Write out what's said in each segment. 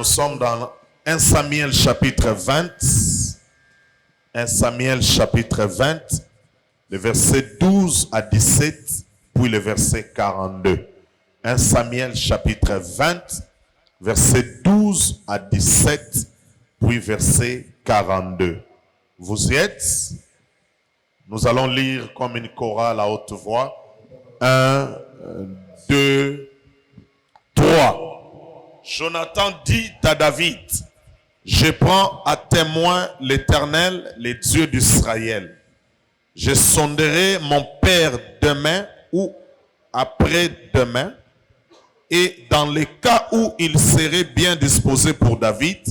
Nous sommes dans 1 Samuel chapitre 20. 1 Samuel chapitre 20, le verset 12 à 17, puis le verset 42. 1 Samuel chapitre 20, verset 12 à 17, puis verset 42. Vous y êtes? Nous allons lire comme une chorale à haute voix. 1, 2, 3. Jonathan dit à David, je prends à témoin l'Éternel, le Dieu d'Israël. Je sonderai mon père demain ou après-demain, et dans les cas où il serait bien disposé pour David,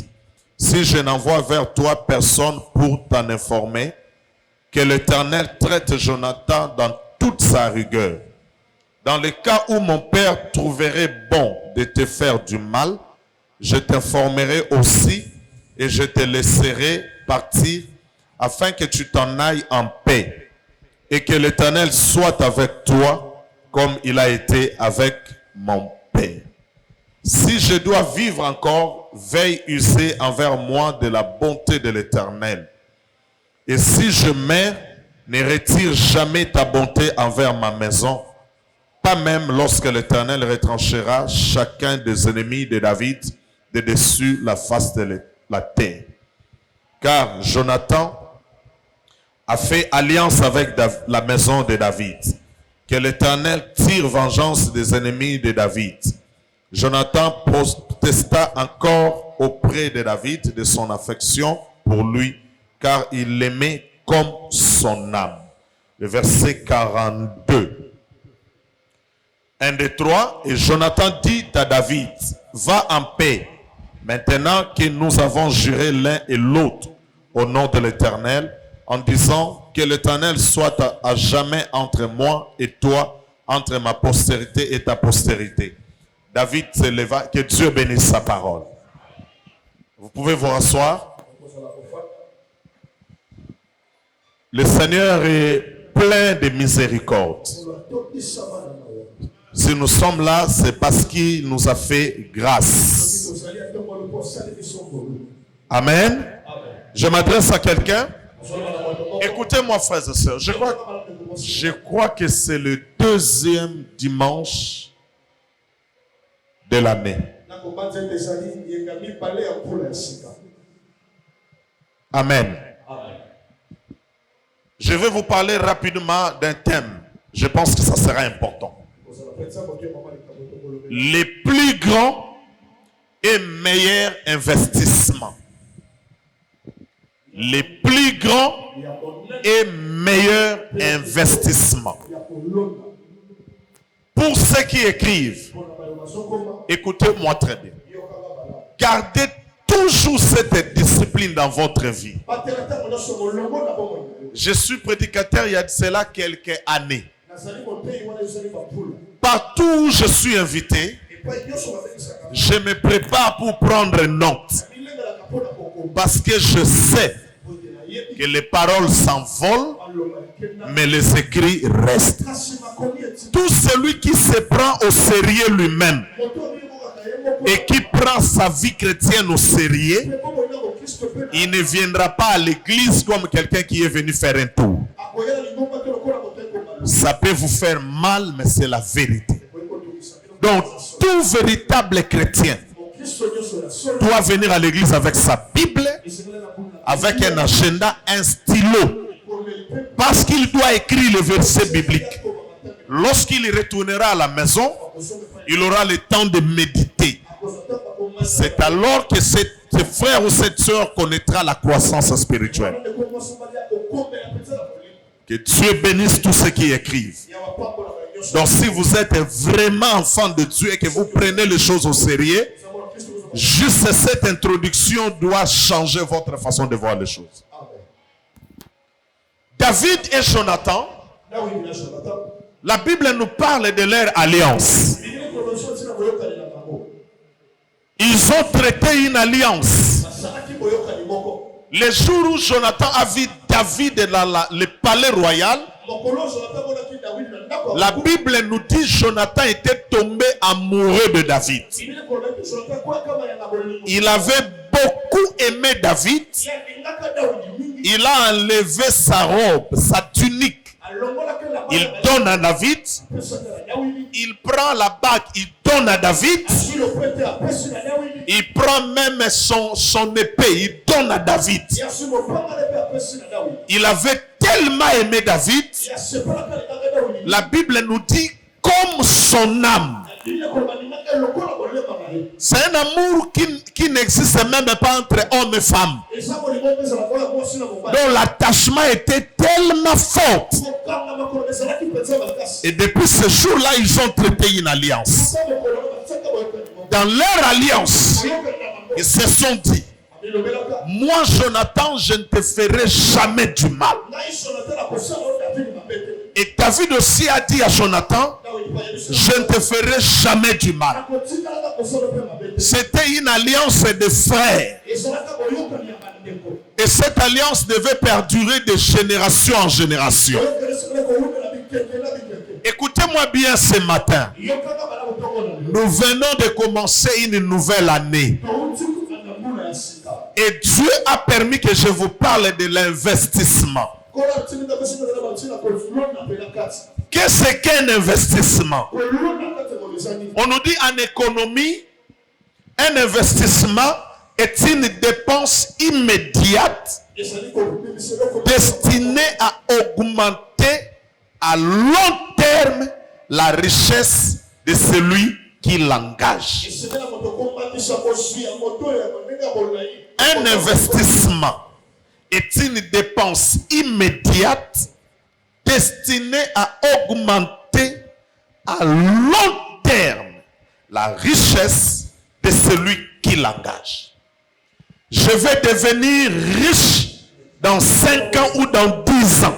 si je n'envoie vers toi personne pour t'en informer, que l'Éternel traite Jonathan dans toute sa rigueur. Dans le cas où mon père trouverait bon de te faire du mal, je t'informerai aussi et je te laisserai partir afin que tu t'en ailles en paix et que l'Éternel soit avec toi comme il a été avec mon père. Si je dois vivre encore, veille user envers moi de la bonté de l'Éternel. Et si je meurs, ne retire jamais ta bonté envers ma maison, pas même lorsque l'Éternel retranchera chacun des ennemis de David de dessus la face de la terre. Car Jonathan a fait alliance avec la maison de David. Que l'Éternel tire vengeance des ennemis de David. Jonathan protesta encore auprès de David de son affection pour lui, car il l'aimait comme son âme. Le verset 42. 1, 2, 3. Et Jonathan dit à David, va en paix, maintenant que nous avons juré l'un et l'autre au nom de l'Éternel, en disant que l'Éternel soit à jamais entre moi et toi, entre ma postérité et ta postérité. David se leva, que Dieu bénisse sa parole. Vous pouvez vous rasseoir. Le Seigneur est plein de miséricorde. Si nous sommes là, c'est parce qu'il nous a fait grâce. Amen. Je m'adresse à quelqu'un. Écoutez-moi, frères et sœurs. Je crois que c'est le deuxième dimanche de l'année. Amen. Je vais vous parler rapidement d'un thème. Je pense que ça sera important. Les plus grands et meilleurs investissements. Les plus grands et meilleurs investissements. Pour ceux qui écrivent, écoutez-moi très bien. Gardez toujours cette discipline dans votre vie. Je suis prédicateur il y a de cela quelques années. Partout où je suis invité, je me prépare pour prendre note. Parce que je sais que les paroles s'envolent, mais les écrits restent. Tout celui qui se prend au sérieux lui-même et qui prend sa vie chrétienne au sérieux, il ne viendra pas à l'église comme quelqu'un qui est venu faire un tour. Ça peut vous faire mal, mais c'est la vérité. Donc, tout véritable chrétien doit venir à l'église avec sa Bible, avec un agenda, un stylo. Parce qu'il doit écrire le verset biblique. Lorsqu'il retournera à la maison, il aura le temps de méditer. C'est alors que ce frère ou cette soeur connaîtra la croissance spirituelle. Que Dieu bénisse tous ceux qui écrivent. Donc si vous êtes vraiment enfant de Dieu et que vous prenez les choses au sérieux, juste cette introduction doit changer votre façon de voir les choses. David et Jonathan, la Bible nous parle de leur alliance. Ils ont traité une alliance. Le jour où Jonathan a vu David dans le palais royal, la Bible nous dit que Jonathan était tombé amoureux de David. Il avait beaucoup aimé David. Il a enlevé sa robe, sa tunique. Il donne à David. Il prend la bague, il donne à David. Il prend même son épée, il donne à David. Il avait tellement aimé David. La Bible nous dit comme son âme. C'est un amour qui n'existe même pas entre hommes et femmes. Donc l'attachement était tellement fort. Et depuis ce jour-là, ils ont traité une alliance. Dans leur alliance, ils se sont dit, moi Jonathan, je ne te ferai jamais du mal. Et David aussi a dit à Jonathan, je ne te ferai jamais du mal. C'était une alliance de frères. Et cette alliance devait perdurer de génération en génération. Écoutez-moi bien ce matin. Nous venons de commencer une nouvelle année. Et Dieu a permis que je vous parle de l'investissement. Qu'est-ce qu'un investissement? On nous dit en économie, un investissement est une dépense immédiate destinée à augmenter à long terme la richesse de celui qui l'engage. Un investissement est une dépense immédiate destinée à augmenter à long terme la richesse de celui qui l'engage. Je vais devenir riche dans 5 ans ou dans 10 ans.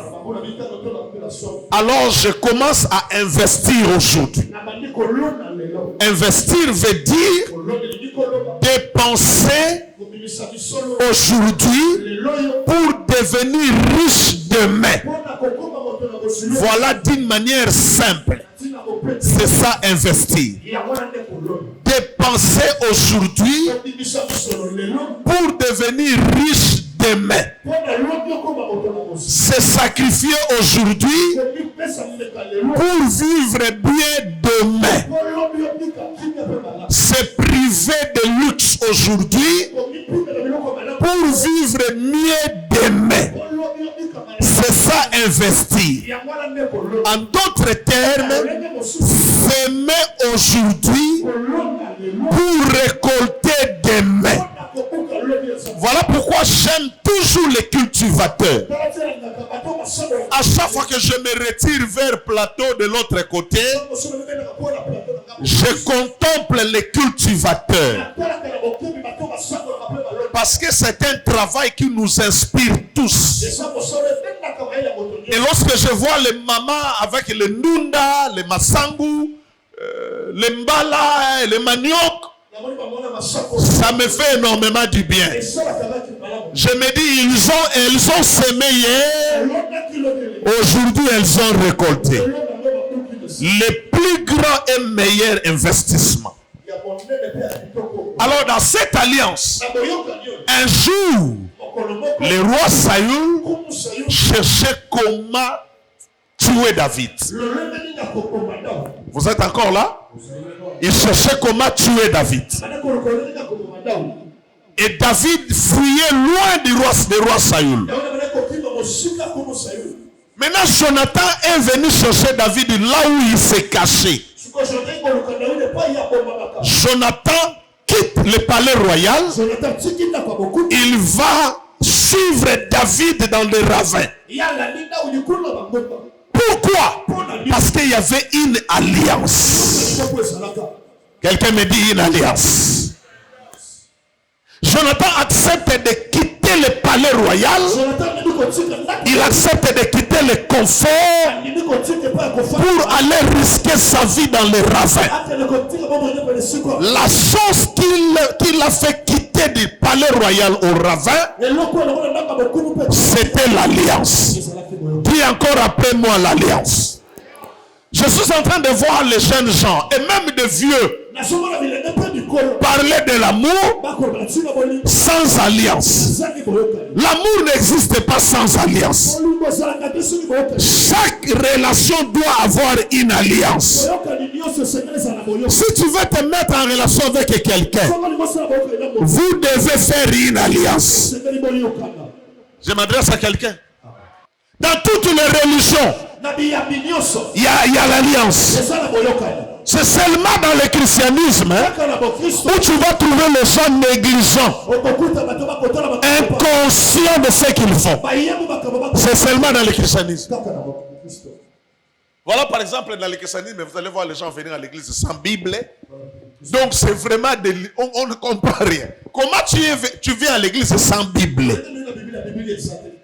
Alors je commence à investir aujourd'hui. Investir veut dire dépenser aujourd'hui pour devenir riche demain. Voilà d'une manière simple. C'est ça investir. Dépenser aujourd'hui pour devenir riche demain. Se sacrifier aujourd'hui pour vivre bien demain. Se priver de luxe aujourd'hui pour vivre mieux demain. C'est ça investir. En d'autres termes, s'aimer aujourd'hui pour récolter demain. Voilà pourquoi j'aime toujours les cultivateurs. À chaque fois que je me retire vers le plateau de l'autre côté, je contemple les cultivateurs. Parce que c'est un travail qui nous inspire tous. Et lorsque je vois les mamans avec les nunda, les masangu, les mbala, les manioc, ça me fait énormément du bien. Je me dis, elles ont semé hier, aujourd'hui elles ont récolté. Le plus grand et meilleur investissement. Alors dans cette alliance, un jour, le roi Saül cherchait comment tuer David. Vous êtes encore là? Il cherchait comment tuer David. Et David fuyait loin du roi Saül. Maintenant, Jonathan est venu chercher David là où il s'est caché. Jonathan quitte le palais royal. Il va suivre David dans les ravins. Pourquoi? Parce qu'il y avait une alliance. Quelqu'un me dit une alliance. Jonathan accepte de quitter le palais royal. Il accepte de quitter le confort pour aller risquer sa vie dans les ravins. La chose qu'il a fait quitter passait du palais royal au ravin, c'était l'alliance. Dis encore après moi l'alliance. Je suis en train de voir les jeunes gens et même de vieux parler de l'amour sans alliance. L'amour n'existe pas sans alliance. Chaque relation doit avoir une alliance. Si tu veux te mettre en relation avec quelqu'un, vous devez faire une alliance. Je m'adresse à quelqu'un. Dans toutes les religions, il y a l'alliance. C'est seulement dans le christianisme où tu vas trouver les gens négligents, inconscients de ce qu'ils font. C'est seulement dans le christianisme. Voilà par exemple dans le christianisme, vous allez voir les gens venir à l'église sans Bible. Donc c'est vraiment, on ne comprend rien. Comment tu viens à l'église sans Bible?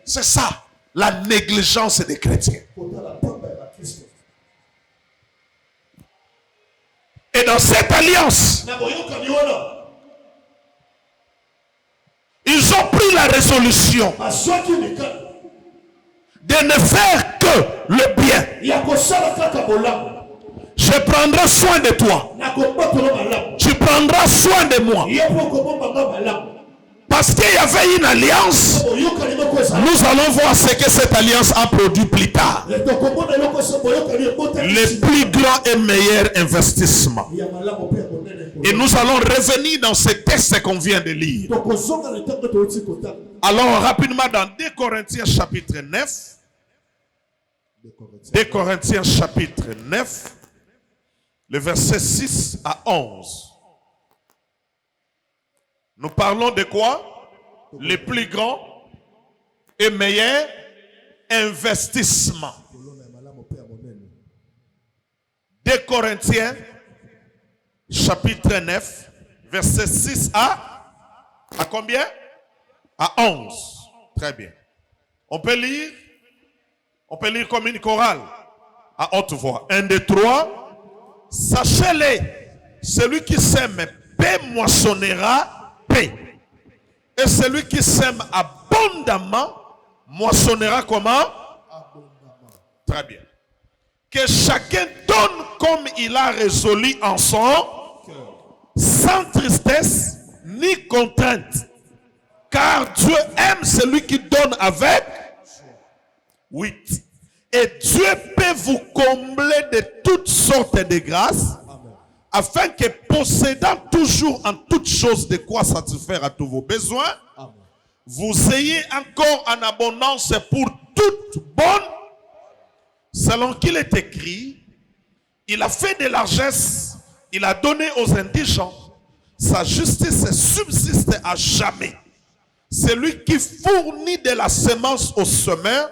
C'est ça. La négligence des chrétiens. Et dans cette alliance, ils ont pris la résolution de ne faire que le bien. Je prendrai soin de toi. Tu prendras soin de moi. Parce qu'il y avait une alliance, nous allons voir ce que cette alliance a produit plus tard. Le plus grand et meilleur investissement. Et nous allons revenir dans ce texte qu'on vient de lire. Alors rapidement dans 2 Corinthiens chapitre 9. 2 Corinthiens chapitre 9. Le verset 6 à 11. Nous parlons de quoi? Le plus grand et meilleur investissement. 2 Corinthiens, chapitre 9, verset 6 à combien? À 11. Très bien. On peut lire comme une chorale à haute voix. 1, 2, 3. Sachez-le, celui qui sème paix moissonnera paix. Et celui qui sème abondamment moissonnera comment? Abondamment. Très bien. Que chacun donne comme il a résolu en son cœur, sans tristesse ni contrainte. Car Dieu aime celui qui donne avec 8. Et Dieu peut vous combler de toutes sortes de grâces, afin que possédant toujours en toutes choses de quoi satisfaire à tous vos besoins, amen, vous ayez encore en abondance pour toute bonne, selon qu'il est écrit, il a fait de largesse, il a donné aux indigents, sa justice subsiste à jamais. Celui qui fournit de la semence au semeur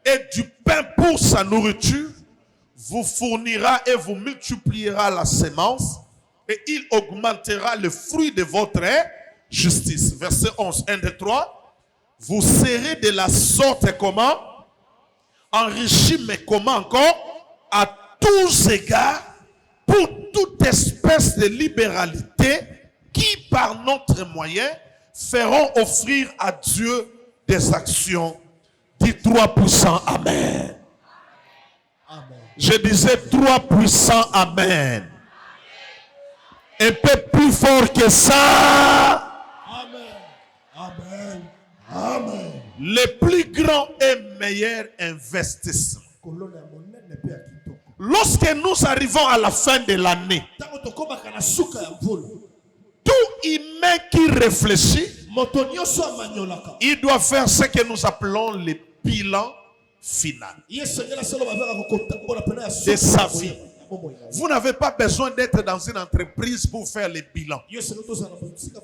et du pain pour sa nourriture, vous fournira et vous multipliera la semence et il augmentera le fruit de votre justice. Verset 11, 1, 2, 3. Vous serez de la sorte comment? Enrichi, mais comment encore? À tous égards, pour toute espèce de libéralité qui par notre moyen feront offrir à Dieu des actions. Dis 3 puissants Amen. Amen. Je disais 3 puissants Amen. Un peu plus fort que ça. Amen. Amen. Amen. Le plus grand et meilleur investissement. Lorsque nous arrivons à la fin de l'année, tout humain qui réfléchit, il doit faire ce que nous appelons le bilan final de sa vie. Vous n'avez pas besoin d'être dans une entreprise pour faire le bilan.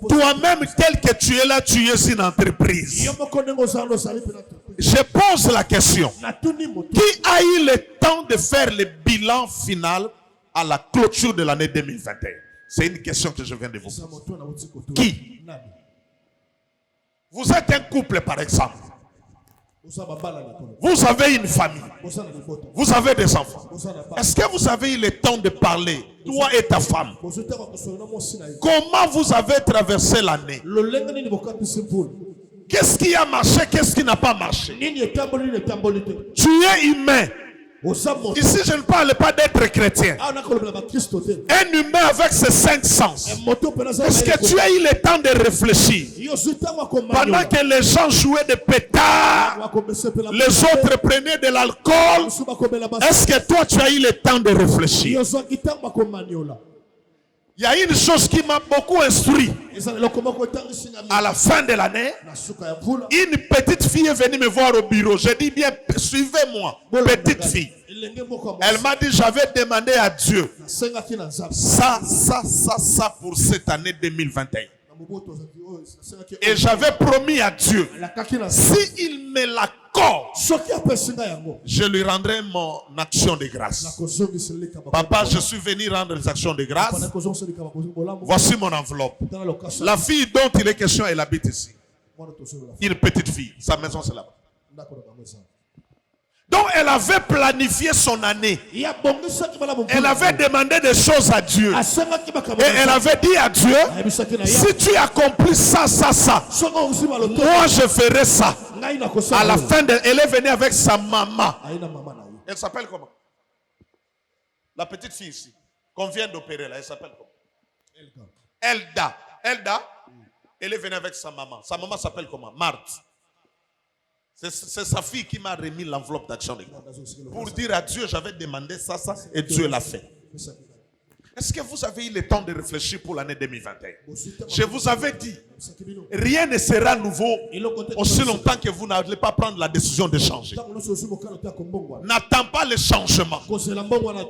Toi-même, tel que tu es là, tu es une entreprise. Je pose la question. Qui a eu le temps de faire le bilan final à la clôture de l'année 2021? C'est une question que je viens de vous poser. Qui? Vous êtes un couple, par exemple. Vous avez une famille. Vous avez des enfants. Est-ce que vous avez eu le temps de parler toi et ta femme. Comment vous avez traversé l'année? Qu'est-ce qui a marché, qu'est-ce qui n'a pas marché? Tu es humain. Ici, je ne parle pas d'être chrétien. Un humain avec ses 5 sens. Est-ce que tu as eu le temps de réfléchir? Pendant que les gens jouaient des pétards, les autres prenaient de l'alcool, est-ce que toi tu as eu le temps de réfléchir? Il y a une chose qui m'a beaucoup instruit. À la fin de l'année, une petite fille est venue me voir au bureau. J'ai dit bien, suivez-moi, petite fille. Elle m'a dit, j'avais demandé à Dieu ça pour cette année 2021. Et j'avais promis à Dieu, s'il me l'accorde, je lui rendrai mon action de grâce. Papa, je suis venu rendre les actions de grâce. Voici mon enveloppe. La fille dont il est question, elle habite ici. Une petite fille. Sa maison, c'est là-bas. Donc elle avait planifié son année. Elle avait demandé des choses à Dieu. Et elle avait dit à Dieu, si tu accomplis ça, moi je ferai ça. À la fin, elle est venue avec sa maman. Elle s'appelle comment? La petite fille ici, qu'on vient d'opérer là, elle s'appelle comment? Elda. Elda, elle est venue avec sa maman. Sa maman s'appelle comment? Marthe. C'est sa fille qui m'a remis l'enveloppe d'action de grâce. Pour dire à Dieu, j'avais demandé ça, et Dieu l'a fait. Est-ce que vous avez eu le temps de réfléchir pour l'année 2021? Je vous avais dit, rien ne sera nouveau aussi longtemps que vous n'allez pas prendre la décision de changer. N'attends pas le changement.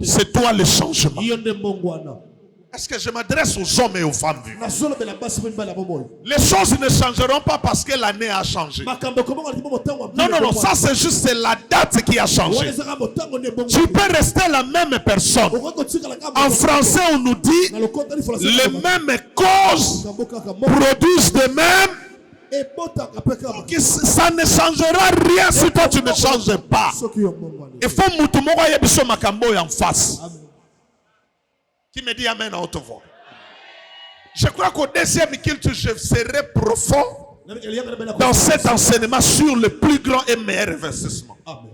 C'est toi le changement. Est-ce que je m'adresse aux hommes et aux femmes? Les choses ne changeront pas parce que l'année a changé. Non, ça c'est juste la date qui a changé. Tu peux rester la même personne. En français, on nous dit les mêmes causes produisent de même. Ça ne changera rien si toi tu ne changes pas. Il faut que en face. Qui me dit amen à haute voix. Je crois qu'au deuxième culte, je serai profond dans cet enseignement sur le plus grand et meilleur investissement. Amen.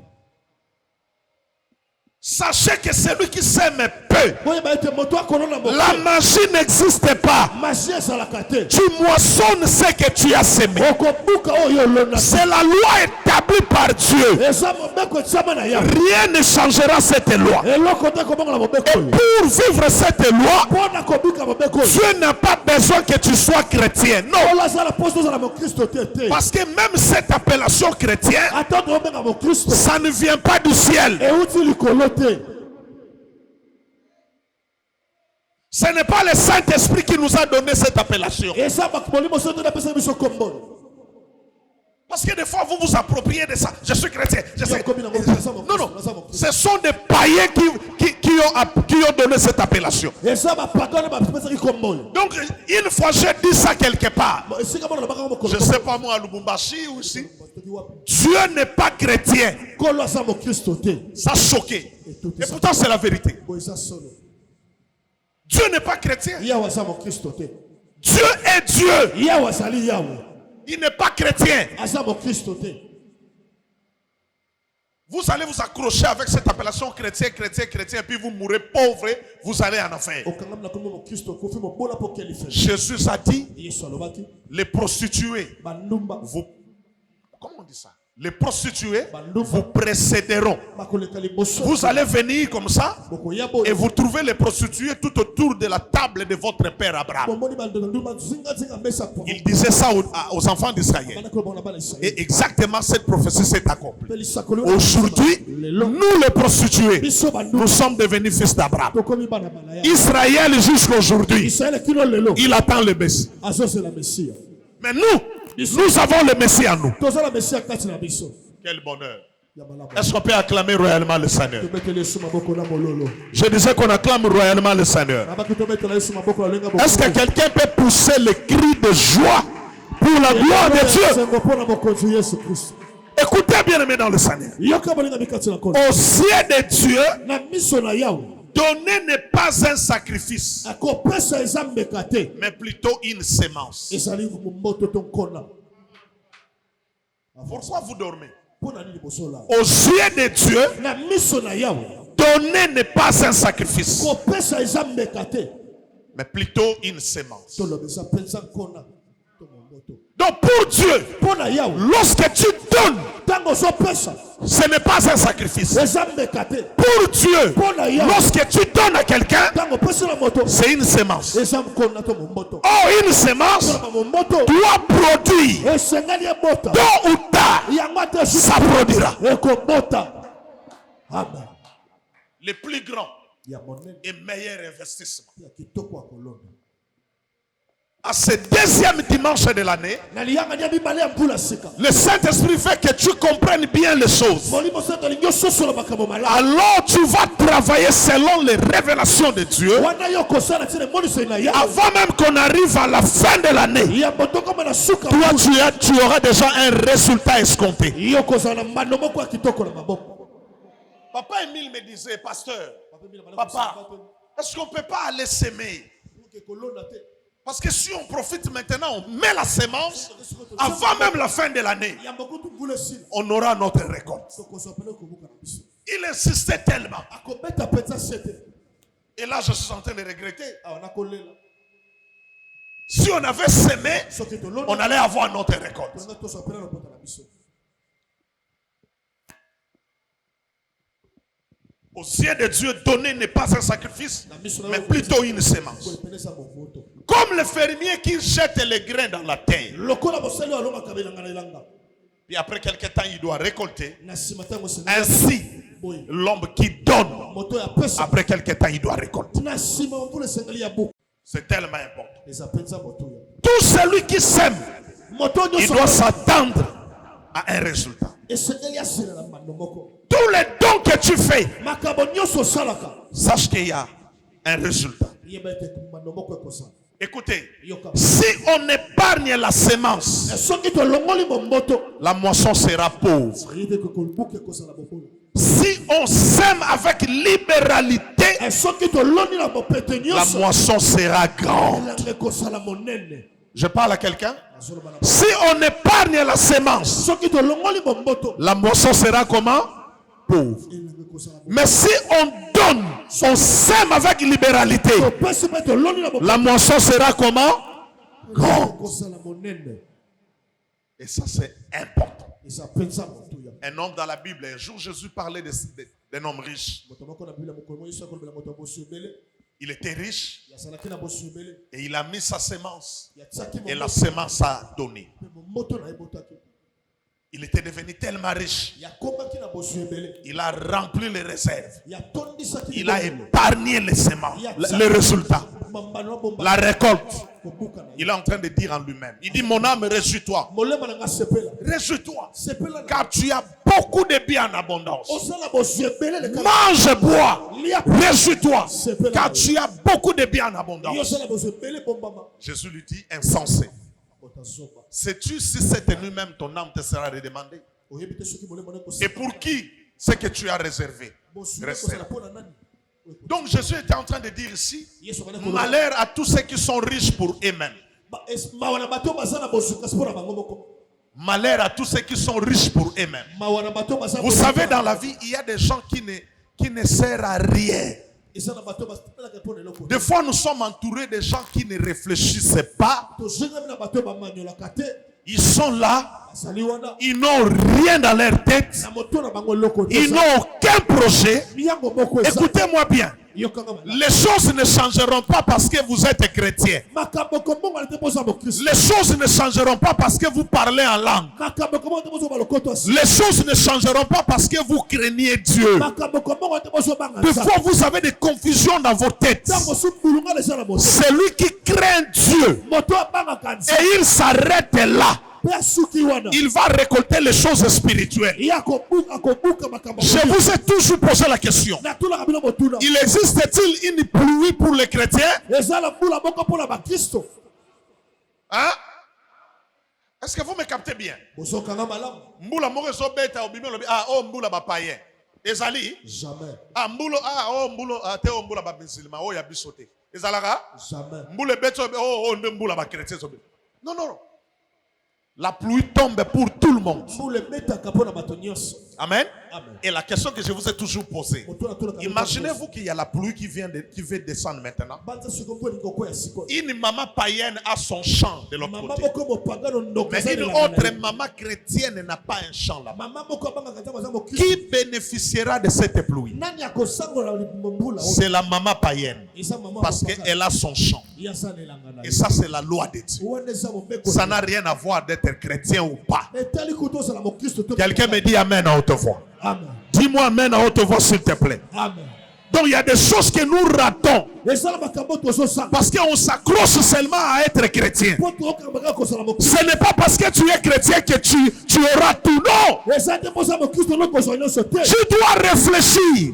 Sachez que celui qui sème peu, la magie n'existe pas. Tu moissonnes ce que tu as semé. C'est la loi établie par Dieu. Rien ne changera cette loi. Et pour vivre cette loi, Dieu n'a pas besoin que tu sois chrétien. Non. Parce que même cette appellation chrétienne, ça ne vient pas du ciel. Ce n'est pas le Saint-Esprit qui nous a donné cette appellation. Parce que des fois vous vous appropriez de ça. Je suis chrétien. Non. Ce sont des païens qui ont donné cette appellation. Donc une fois j'ai dit ça quelque part. Je ne sais pas moi à Lubumbashi ou ici. Dieu n'est pas chrétien. Ça a choqué. Et pourtant c'est la vérité. Dieu n'est pas chrétien. Dieu est Dieu. Il n'est pas chrétien. Vous allez vous accrocher avec cette appellation chrétien, puis vous mourrez pauvre, vous allez en enfer. Jésus a dit, les prostituées, comment on dit ça? Les prostituées vous précéderont. Vous allez venir comme ça et vous trouvez les prostituées tout autour de la table de votre père Abraham. Il disait ça aux enfants d'Israël. Et exactement cette prophétie s'est accomplie. Aujourd'hui, nous les prostituées, nous sommes devenus fils d'Abraham. Israël jusqu'aujourd'hui, il attend le Messie. Mais nous avons le Messie en nous. Quel bonheur. Est-ce qu'on peut acclamer royalement le Seigneur? Je disais qu'on acclame royalement le Seigneur. Est-ce que quelqu'un peut pousser le cri de joie pour la gloire de Dieu? Écoutez bien aimé dans le Seigneur. Aux yeux de Dieu, donner n'est pas un sacrifice, mais plutôt une sémence. Pourquoi vous dormez? Aux yeux de Dieu, donner n'est pas un sacrifice, mais plutôt une sémence. Donc pour Dieu, lorsque tu donnes, ce n'est pas un sacrifice. Pour Dieu, lorsque tu donnes à quelqu'un, c'est une sémence. Oh, une sémence doit produire. Tôt ou tard, ça produira. Le plus grand et meilleur investissement. À ce deuxième dimanche de l'année, le Saint-Esprit fait que tu comprennes bien les choses. Alors tu vas travailler selon les révélations de Dieu. Avant même qu'on arrive à la fin de l'année, toi tu auras déjà un résultat escompté. Papa Émile me disait, pasteur, papa, est-ce qu'on ne peut pas aller s'aimer? Parce que si on profite maintenant, on met la sémence, avant même la fin de l'année, on aura notre récolte. Il insistait tellement. Et là, je suis en train de regretter. Si on avait sémé, on allait avoir notre récolte. Aux yeux de Dieu, donner n'est pas un sacrifice, mais plutôt une sémence. Comme le fermier qui jette les grains dans la terre. Et après quelques temps, il doit récolter. Ainsi, l'homme qui donne, après quelques temps, il doit récolter. C'est tellement important. Tout celui qui sème, il doit s'attendre à un résultat. Tous les dons que tu fais, sache qu'il y a un résultat. Écoutez, si on épargne la sémence, la moisson sera pauvre. Si on sème avec libéralité, la moisson sera grande. Je parle à quelqu'un. Si on épargne la sémence, la moisson sera comment? Pauvre. Mais si on donne, on sème avec libéralité, la moisson sera comment? Grande. Et ça, c'est important. Un homme dans la Bible, un jour Jésus parlait d'un homme riche. Il était riche et il a mis sa sémence et la sémence a donné. Il était devenu tellement riche. Il a rempli les réserves. Il a épargné les semences, les résultats, la récolte. Il est en train de dire en lui-même. Il dit, mon âme, réjouis-toi. Réjouis-toi. Car tu as beaucoup de biens en abondance. Mange, bois. Réjouis-toi. Car tu as beaucoup de biens en abondance. Jésus lui dit, insensé. Sais-tu si cette nuit même ton âme te sera redemandée? Et pour qui c'est que tu as réservé? Donc Jésus était en train de dire ici, malheur à tous ceux qui sont riches pour eux-mêmes. Malheur à tous ceux qui sont riches pour eux-mêmes. Vous savez, dans la vie, il y a des gens qui ne servent à rien. Des fois, nous sommes entourés de gens qui ne réfléchissent pas. Ils sont là. Ils n'ont rien dans leur tête. Ils n'ont aucun projet. Écoutez-moi bien. Les choses ne changeront pas parce que vous êtes chrétien. Les choses ne changeront pas parce que vous parlez en langue. Les choses ne changeront pas parce que vous craignez Dieu. Des fois, vous avez des confusions dans vos têtes. Celui qui craint Dieu et il s'arrête là, il va récolter les choses spirituelles. Je vous ai toujours posé la question. Il existe-t-il une pluie pour les chrétiens? Hein? Est-ce que vous me captez bien? Mbula moreso beta obimelo ah oh mbula ba païen. Ezali? Jamais. Ah, mbulo, te mbulo ba musulman, ya bisote. Ezalaka? Jamais. Mbulo beto, mbulo ba chrétien. Non, non, non. La pluie tombe pour tout le monde. Amen. Amen. Et la question que je vous ai toujours posée. Imaginez-vous qu'il y a la pluie qui veut descendre maintenant. Une maman païenne a son champ de l'autre côté. Mais une autre maman chrétienne n'a pas un champ là-bas. Qui bénéficiera de cette pluie? C'est la maman païenne. Parce qu'elle a son champ. Et ça, c'est la loi de Dieu. Ça n'a rien à voir d'être chrétien ou pas. Quelqu'un me dit amen à haute voix. Amen. Dis-moi amen à haute voix, s'il te plaît. Amen. Donc il y a des choses que nous ratons parce qu'on s'accroche seulement à être chrétien. Ce n'est pas parce que tu es chrétien que tu auras tout. Non. Tu dois réfléchir.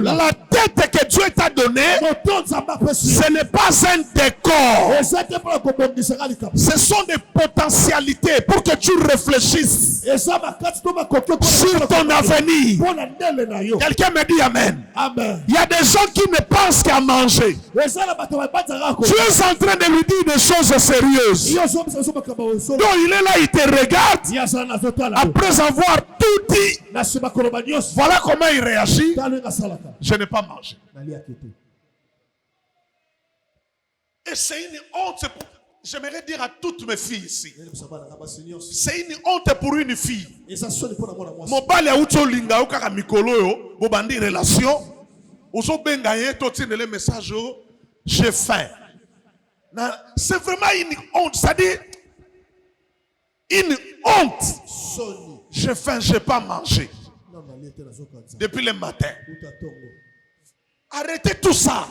La tête que Dieu t'a donnée, ce n'est pas un décor. Ce sont des potentialités pour que tu réfléchisses sur ton avenir. Quelqu'un me dit amen. Amen. Il y a des gens qui ne pensent qu'à manger. Tu es en train de lui dire des choses sérieuses. Donc il est là, il te regarde. Après avoir tout dit, voilà comment il réagit. Je n'ai pas mangé. Et c'est une honte. J'aimerais dire à toutes mes filles ici. C'est une honte pour une fille. Mon bal a outo linga ukaka mikolo yo, bobandi relation. Ozo benga ye toti le message j'ai faim. C'est vraiment une honte, ça dit une honte. J'ai faim, j'ai pas mangé. Depuis le matin. Arrêtez tout ça.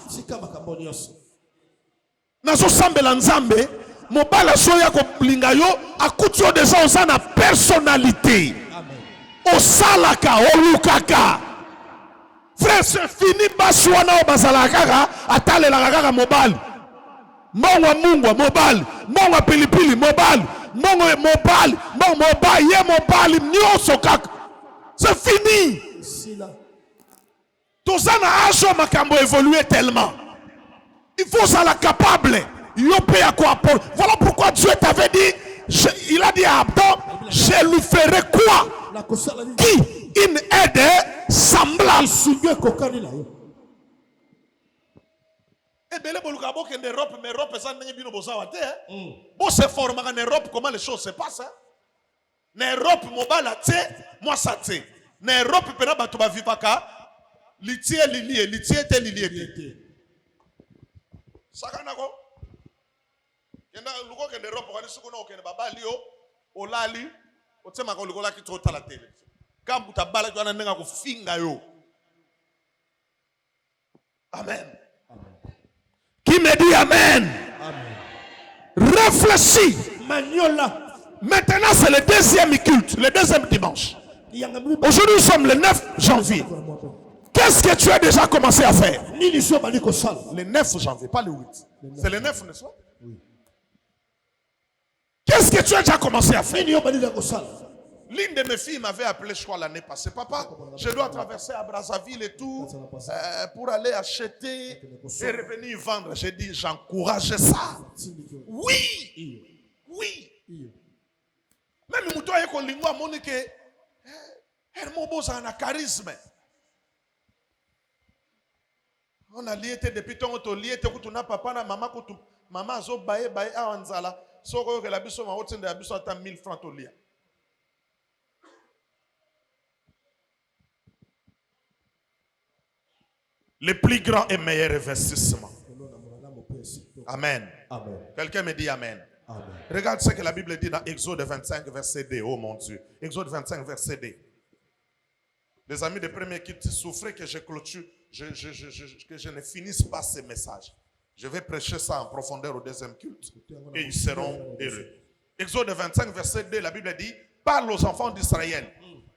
Nazo sambela nzambe. Mobala soya ko blinga yo akutio déjà oza na personnalité. Osalaka olukaka. Frère, c'est fini baswana obazala kaka atalela kaka mobali. Mongwa mungwa mobali, mongwa pilipili mobali, mongwa mobali, mongwa mobali, ye mobali nyoso kaka. C'est fini. Tozana ajo makambo évoluer tellement. Il faut ça la capable. Voilà pourquoi Dieu t'avait dit, il a dit à Adam, je lui ferai quoi? Qui? Une aide semblable. Bon, c'est fort, en Europe, comment les choses se passent. En Europe, moi ça t'est. En Europe, tu vas vivre à litié, litié. Sakanako. Kenda luko kende Europe kwa nisuko na okende babali yo olali otema ko luko la ki tota la télé. Kambu tabala kwa nanenga ko finga yo. Amen. Qui me dit amen? Amen. Réfléchis. Magnola. Maintenant c'est le deuxième culte, le deuxième dimanche. Aujourd'hui nous sommes le 9 janvier. Qu'est-ce que tu as déjà commencé à faire? Le 9 janvier, pas le 8. C'est le 9, n'est-ce pas? Oui. Qu'est-ce que tu as déjà commencé à faire? L'une de mes filles m'avait appelé, je crois, l'année passée. Papa, je dois traverser à Brazzaville et tout pour aller acheter et revenir vendre. J'ai dit, j'encourage ça. Oui. Oui. Même le mouton est lingua monique. Hermobosa a un charisme. On a lié depuis ton auto lié te kutuna papa na maman kutu maman zo bae a wanzala soko que la biso ma hotende la biso ata 1000 francs to lia. Le plus grand et meilleur investissement. Amen. Amen. Quelqu'un me dit amen. Amen. Regarde ce que la Bible dit dans Exode 25 verset 2. Oh mon Dieu. Exode 25 verset 2. Les amis de premier qui souffraient que je clôture, que je ne finisse pas ces messages. Je vais prêcher ça en profondeur au deuxième culte et ils seront heureux. Exode 25 verset 2, la Bible dit, parle aux enfants d'Israël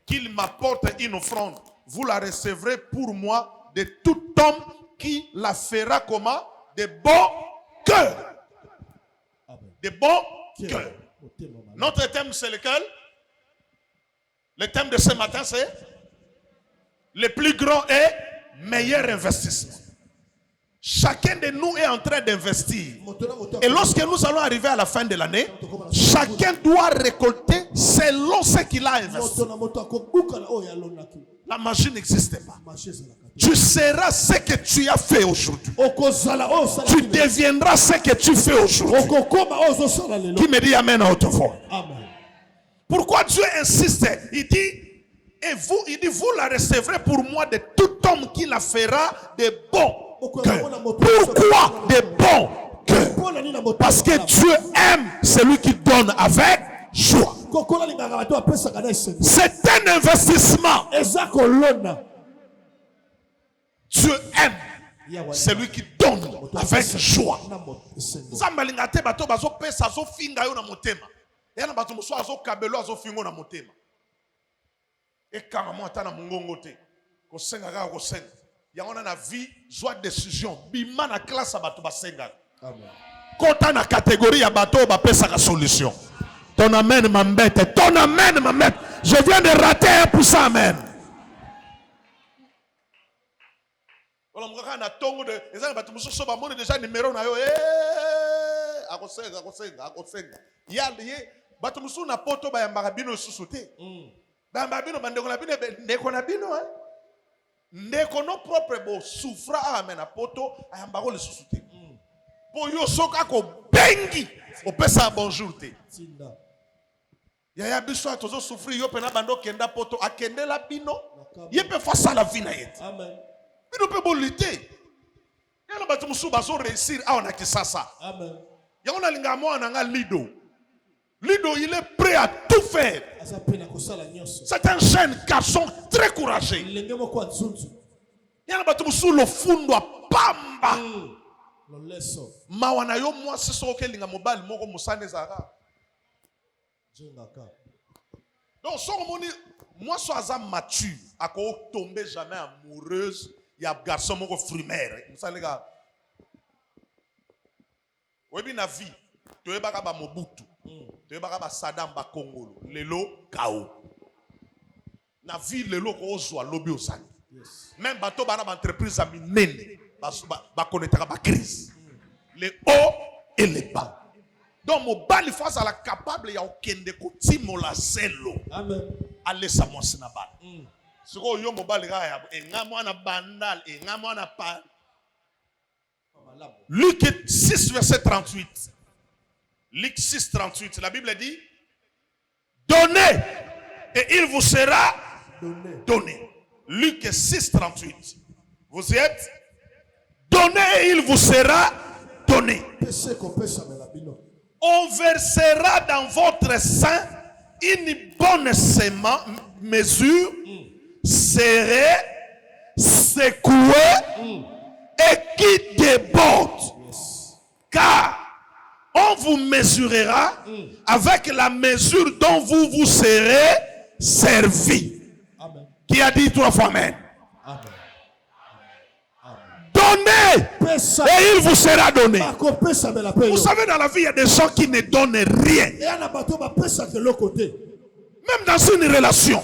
qu'ils m'apportent une offrande. Vous la recevrez pour moi de tout homme qui la fera comment? De bon cœur. De bon cœur. Notre thème c'est lequel? Le thème de ce matin c'est le plus grand et meilleur investissement. Chacun de nous est en train d'investir. Et lorsque nous allons arriver à la fin de l'année, chacun doit récolter selon ce qu'il a investi. La magie n'existe pas. Tu seras ce que tu as fait aujourd'hui. Tu deviendras ce que tu fais aujourd'hui. Qui me dit amen à haute voix? Pourquoi Dieu insiste? Il dit, vous la recevrez pour moi de tout homme qui la fera de bon cœur. Pourquoi de bon cœur? Parce que Dieu aime celui qui donne avec joie. C'est un investissement. Dieu aime celui qui donne avec joie. Et carrément, il y a une vie, joie de décision. Bima na classe à bateau basenga. Quand on a catégorie à bateau, on peut sa solution. Ton amen m'embête. Ton amen m'embête. Je viens de rater 1%. Amen. Déjà numéro na yo. Batumusu na poto ba yambaka bino susute. Ba mbabino bandeko na bino ndeko na bino ndeko no propre bo souffra amena poto ayambako le susute. Po yo soka ko bengi opesa bonjour te. Yaya biso atozo souffrir yo pena bando kenda poto akende la bino. Yepe face à la vie na yet. Amen. Bino pe bo lutter. Yana batumusu bazo réussir a ona kisasa. Amen. Yana linga mo ananga lido. Lido, il est prêt à tout faire. C'est un jeune garçon très courageux. Il y a un bateau sous le fond de Pamba. Mawana yo moi c'est ce que linga mobile moko musane zara. Donc son moni moi so azam mature ako tomber jamais amoureuse il y a garçon moko frimaire. Musane ga. Webi na vie to ebaka ba Mobutu. Tu es ba Saddam ba Congolo lelo kao na vie lelo ko ozwa lobi osani même bato bana ba entreprise ami nene ba connaîtra ba crise les hauts et les bas donc mo bali face à la capable ya okende ko timola selo amen aller sa mo sina ba siko yo mo bali ga ya engamo na bandal engamo na pa Luc 6 verset 38. Luc 6, 38, la Bible dit donnez et il vous sera donné. Luc 6, 38. Vous y êtes? Donnez et il vous sera donné. On versera dans votre sein une bonne mesure, serrée, secouée et qui déborde. Car on vous mesurera avec la mesure dont vous vous serez servi. Amen. Qui a dit 3 fois amen? Amen. Donnez et il vous sera donné. Vous savez, dans la vie, il y a des gens qui ne donnent rien. Même dans une relation.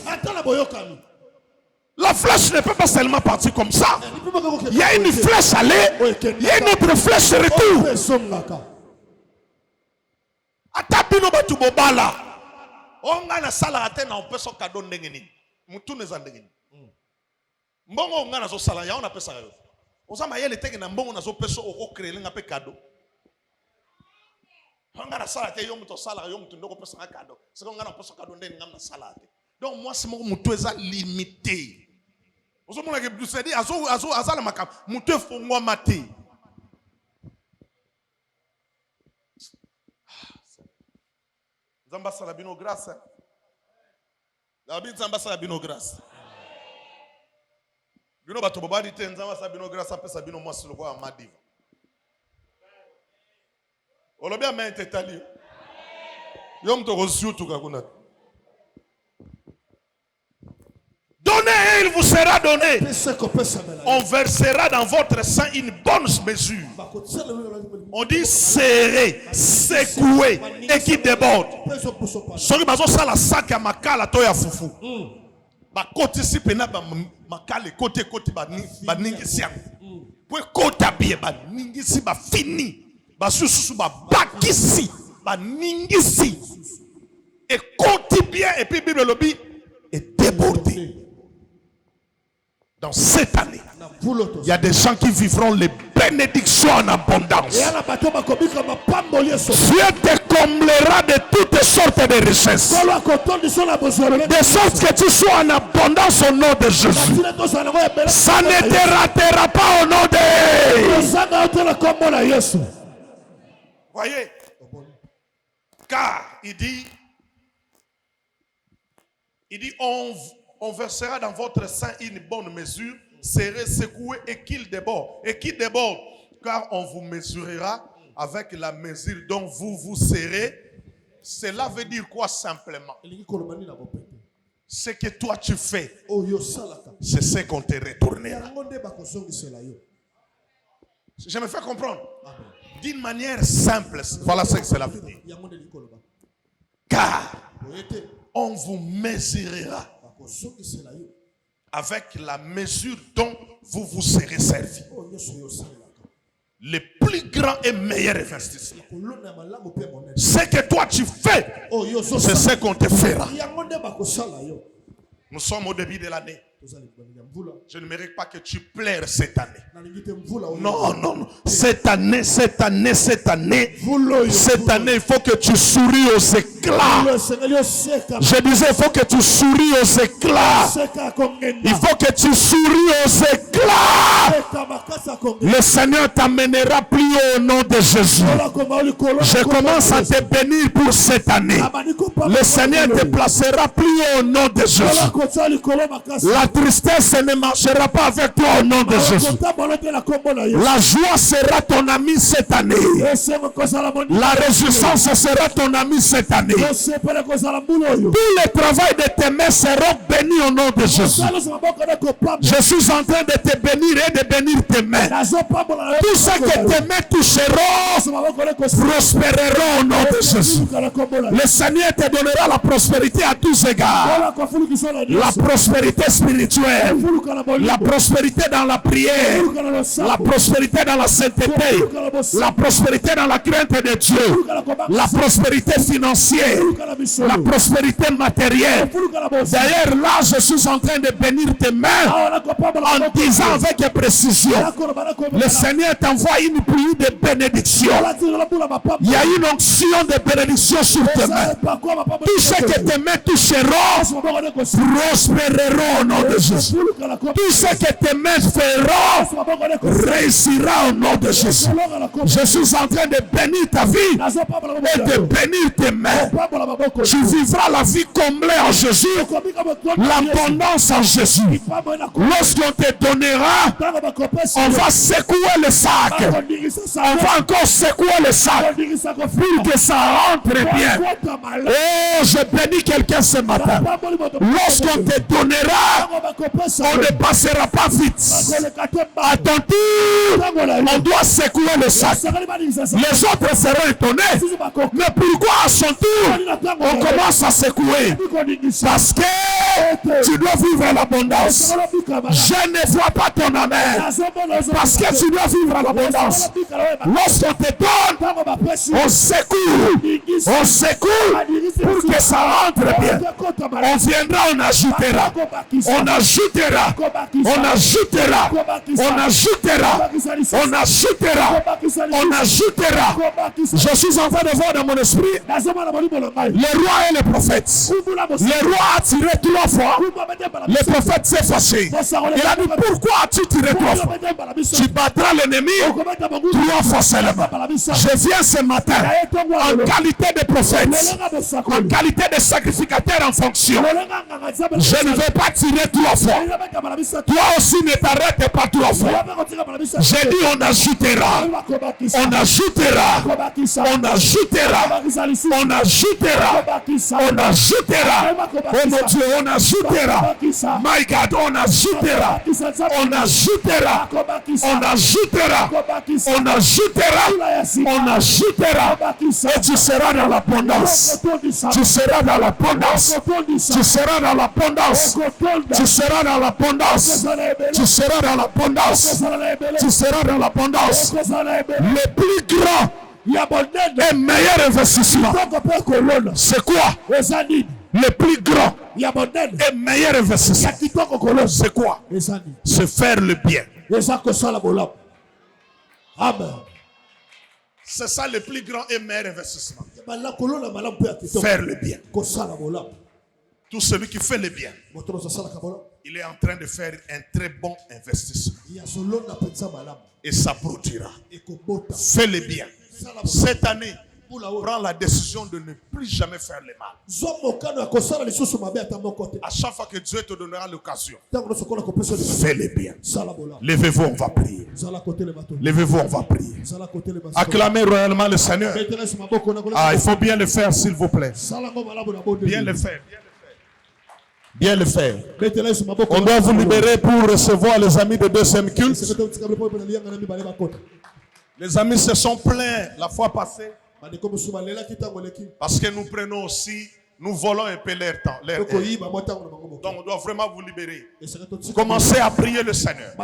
La flèche ne peut pas seulement partir comme ça. Il y a une flèche aller, il y a une autre flèche retour. Atabino batu bobala onga na sala atena opeso kado ndenge nini mutu neza ndenge nini mbongo onga na zo sala ya ona pesa yo ozama yele teke na mbongo na zo peso oko créer nga pe kado onga na sala te yo muto sala yo mutu ndoko pesa kado siko onga na peso kado ndenge ngam na sala te donc moi c'est mon mutu eza limité ozomona ke du cedi azo azala makam mutu fongwa mate. Zamba salabino grâce. La Bible zamba salabino grâce. Bino bato bobadi te zamba salabino grâce apesa sabino moi sur le roi Madiva. Olobia main tetali. Yom to reçu tout kakuna. Donnez et il vous sera donné. On versera dans votre sein une bonne mesure. On dit serré, secoué et qui déborde. Soki bazo sala sac ya makala to ya fufu. Ba koti si pena ba makale côté baningisi yango po kota bien baningisi ba fini basusu ba bakisi baningisi et côté bien et puis Bible lobby est débordé. Dans cette année, il y a des gens qui vivront les bénédictions en abondance. Dieu te comblera de toutes sortes de richesses. De sorte que tu sois en abondance au nom de Jésus. Ça ne te ratera pas au nom de Jésus. Voyez, car il dit on versera dans votre sein une bonne mesure, serez secoué et qu'il déborde. Et qui déborde? Car on vous mesurera avec la mesure dont vous serez. Cela veut dire quoi simplement? Ce que toi tu fais, c'est ce qu'on te retournera. Je me fais comprendre. D'une manière simple, voilà ce que cela veut dire. Car on vous mesurera avec la mesure dont vous serez servi. Le plus grand et meilleur investissement, ce que toi tu fais, c'est ce qu'on te fera. Nous sommes au début de l'année. Je ne mérite pas que tu pleures cette année. Non, non, non. Cette année, il faut que tu souris aux éclats. Je disais, il faut que tu souris aux éclats. Il faut que tu souris aux éclats. Le Seigneur t'amènera plus haut au nom de Jésus. Je commence à te bénir pour cette année. Le Seigneur te placera plus haut au nom de Jésus. La tristesse ne marchera pas avec toi au nom de Jésus. La joie sera ton ami cette année. La réjouissance sera ton ami cette année. Tout le travail de tes mains sera béni au nom de Jésus. Je suis en train de te bénir et de bénir tes mains. Tout ce que tes mains toucheront prospéreront au nom de Jésus. Le Seigneur te donnera la prospérité à tous égards. La prospérité spirituelle, la prospérité dans la prière, la prospérité dans la sainteté, la prospérité dans la crainte de Dieu, la prospérité financière, la prospérité matérielle. D'ailleurs, là, je suis en train de bénir tes mains en disant avec précision, le Seigneur t'envoie une pluie de bénédiction. Il y a une onction de bénédiction sur tes mains. Tout ce que tes mains toucheront prospéreront au nom de Jésus. Tout ce que tes mains feront réussira au nom de Jésus. Je suis en train de bénir ta vie et de bénir tes mains. Tu vivras la vie comblée en Jésus, l'abondance en Jésus. Lorsqu'on te donnera, on va secouer le sac. On va encore secouer le sac pour que ça rentre bien. Oh, je bénis quelqu'un ce matin. Lorsqu'on te donnera, on ne passera pas vite. À ton tour, on doit secouer le sac. Les autres seront étonnés. Mais pourquoi à son tour, on commence à secouer? Parce que tu dois vivre l'abondance. Je ne vois pas ton amen. Parce que tu dois vivre l'abondance. Lorsqu'on te donne, on secoue. On secoue pour que ça rentre bien. On viendra, on ajoutera. On ajoutera. On ajoutera. On ajoutera. On ajoutera. On ajoutera. Je suis en train de voir dans mon esprit le roi et le prophète. Le roi a tiré 3 fois. Le prophète s'est fâché. Il a dit, pourquoi as-tu tiré 3 fois? Tu battras l'ennemi 3 fois seulement. Je viens ce matin en qualité de prophète, en qualité de sacrificateur en fonction. Je ne vais pas tirer 3 fois. Toi aussi ne t'arrête pas 3 fois. J'ai dit on ajoutera. On ajoutera. On ajoutera. On ajoutera. On ajoutera. Oh mon Dieu, on ajoutera. My God, on ajoutera. On ajoutera. On ajoutera. On ajoutera. On ajoutera. Et tu seras dans l'abondance. Tu seras dans l'abondance. Tu seras dans l'abondance. Tu Tu seras dans l'abondance. Tu seras dans l'abondance. Tu seras dans l'abondance. Le plus grand et meilleur investissement. C'est quoi? Le plus grand et meilleur investissement. C'est quoi? C'est faire le bien. Amen. C'est ça le plus grand et meilleur investissement. Faire le bien. Tout celui qui fait le bien, il est en train de faire un très bon investissement. Et ça produira. Fais le bien. Cette année, prends la décision de ne plus jamais faire le mal. À chaque fois que Dieu te donnera l'occasion, fais le bien. Levez-vous, on va prier. Levez-vous, on va prier. Acclamez royalement le Seigneur. Ah, il faut bien le faire, s'il vous plaît. Bien le faire. Bien le faire. On doit vous libérer pour recevoir les amis de deuxième culte. Les amis se sont plaints la fois passée. Parce que nous prenons aussi, nous volons un peu leur temps. Donc on doit vraiment vous libérer. Commencez à prier le Seigneur.